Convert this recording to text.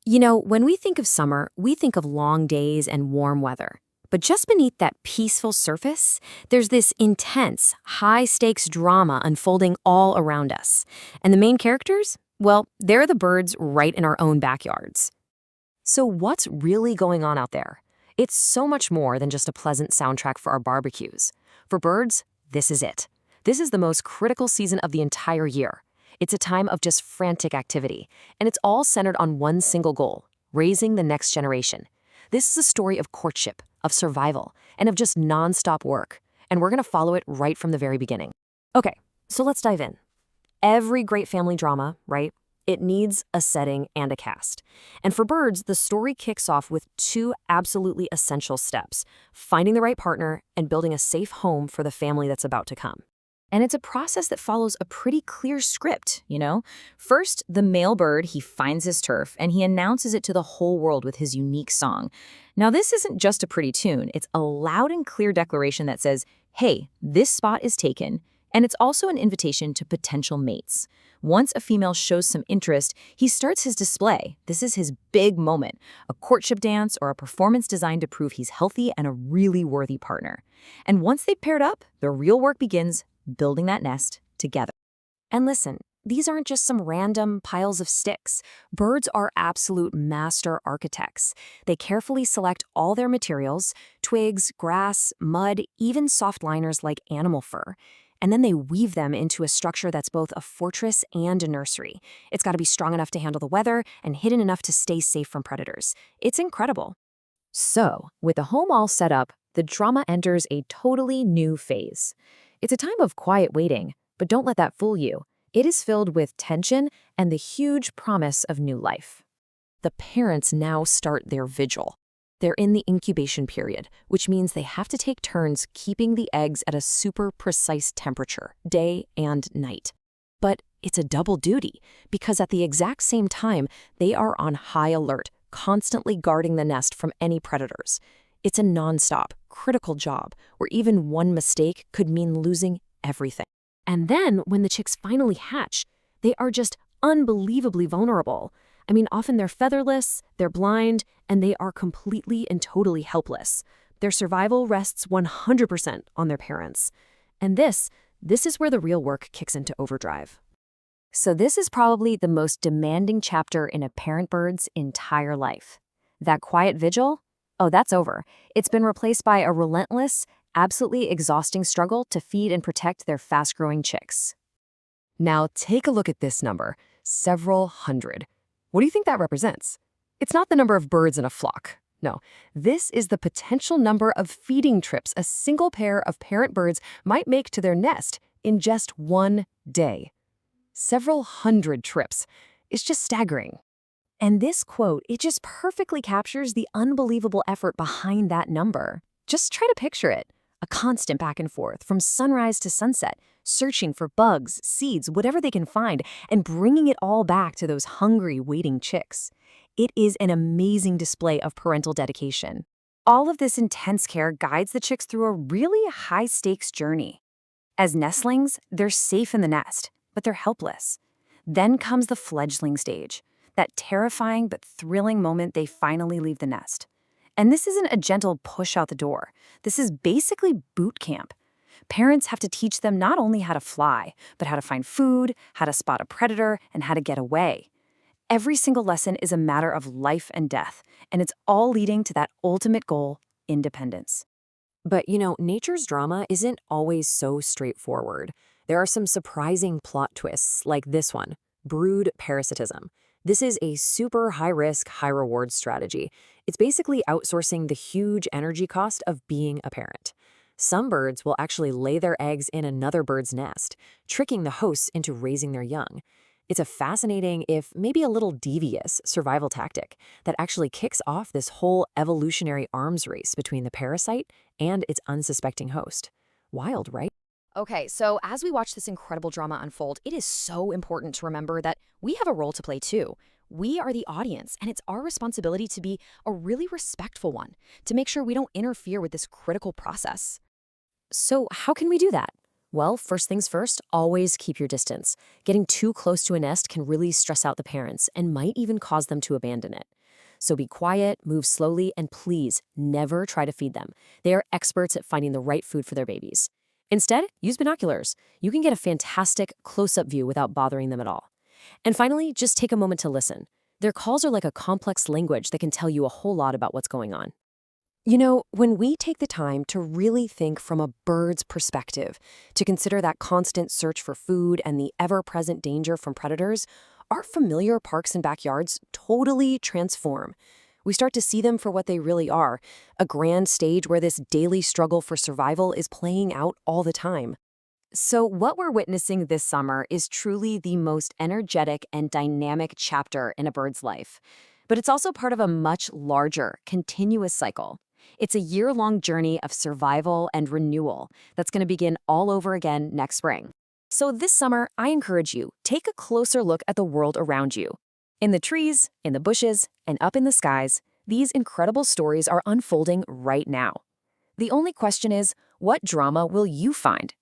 You know, when we think of summer, we think of long days and warm weather. But just beneath that peaceful surface, there's this intense, high stakes drama unfolding all around us. And the main characters? Well, they're the birds right in our own backyards. So, what's really going on out there? It's so much more than just a pleasant soundtrack for our barbecues. For birds, this is it. This is the most critical season of the entire year. It's a time of just frantic activity, and it's all centered on one single goal: raising the next generation. This is a story of courtship, of survival, and of just nonstop work, and we're going to follow it right from the very beginning. Okay, so let's dive in. Every great family drama, right? It needs a setting and a cast. And for birds, the story kicks off with two absolutely essential steps: finding the right partner and building a safe home for the family that's about to come. And it's a process that follows a pretty clear script, you know? First, the male bird, he finds his turf and he announces it to the whole world with his unique song. Now, this isn't just a pretty tune. It's a loud and clear declaration that says, hey, this spot is taken. And it's also an invitation to potential mates. Once a female shows some interest, he starts his display. This is his big moment, a courtship dance or a performance designed to prove he's healthy and a really worthy partner. And once they've paired up, the real work begins, building that nest together. And listen, these aren't just some random piles of sticks. Birds are absolute master architects. They carefully select all their materials: twigs, grass, mud, even soft liners like animal fur. And then they weave them into a structure that's both a fortress and a nursery. It's got to be strong enough to handle the weather and hidden enough to stay safe from predators. It's incredible. So, with the home all set up, the drama enters a totally new phase. It's a time of quiet waiting, but don't let that fool you. It is filled with tension and the huge promise of new life. The parents now start their vigil. They're in the incubation period, which means they have to take turns keeping the eggs at a super precise temperature, day and night. But it's a double duty, because at the exact same time, they are on high alert, constantly guarding the nest from any predators. It's a nonstop, critical job where even one mistake could mean losing everything. And then, when the chicks finally hatch, they are just unbelievably vulnerable. I mean, often they're featherless, they're blind, and they are completely and totally helpless. Their survival rests 100% on their parents. And this is where the real work kicks into overdrive. So this is probably the most demanding chapter in a parent bird's entire life. That quiet vigil? Oh, that's over. It's been replaced by a relentless, absolutely exhausting struggle to feed and protect their fast-growing chicks. Now take a look at this number, several hundred. What do you think that represents? It's not the number of birds in a flock. No, this is the potential number of feeding trips a single pair of parent birds might make to their nest in just one day. Several hundred trips. It's just staggering. And this quote, it just perfectly captures the unbelievable effort behind that number. Just try to picture it. A constant back and forth from sunrise to sunset, searching for bugs, seeds, whatever they can find, and bringing it all back to those hungry, waiting chicks. It is an amazing display of parental dedication. All of this intense care guides the chicks through a really high-stakes journey. As nestlings, they're safe in the nest, but they're helpless. Then comes the fledgling stage, that terrifying but thrilling moment they finally leave the nest. And this isn't a gentle push out the door. This is basically boot camp. Parents have to teach them not only how to fly, but how to find food, how to spot a predator, and how to get away. Every single lesson is a matter of life and death, and it's all leading to that ultimate goal: independence. But you know, nature's drama isn't always so straightforward. There are some surprising plot twists, like this one: brood parasitism. This is a super high-risk, high-reward strategy. It's basically outsourcing the huge energy cost of being a parent. Some birds will actually lay their eggs in another bird's nest, tricking the hosts into raising their young. It's a fascinating, if maybe a little devious, survival tactic that actually kicks off this whole evolutionary arms race between the parasite and its unsuspecting host. Wild, right? Okay, so as we watch this incredible drama unfold, it is so important to remember that we have a role to play too. We are the audience, and it's our responsibility to be a really respectful one, to make sure we don't interfere with this critical process. So how can we do that? Well, first things first, always keep your distance. Getting too close to a nest can really stress out the parents and might even cause them to abandon it. So be quiet, move slowly, and please never try to feed them. They are experts at finding the right food for their babies. Instead, use binoculars. You can get a fantastic close-up view without bothering them at all. And finally, just take a moment to listen. Their calls are like a complex language that can tell you a whole lot about what's going on. You know, when we take the time to really think from a bird's perspective, to consider that constant search for food and the ever-present danger from predators, our familiar parks and backyards totally transform. We start to see them for what they really are, a grand stage where this daily struggle for survival is playing out all the time. So, what we're witnessing this summer is truly the most energetic and dynamic chapter in a bird's life. But it's also part of a much larger, continuous cycle. It's a year-long journey of survival and renewal that's going to begin all over again next spring. So, this summer, I encourage you, take a closer look at the world around you. In the trees, in the bushes, and up in the skies, these incredible stories are unfolding right now. The only question is, what drama will you find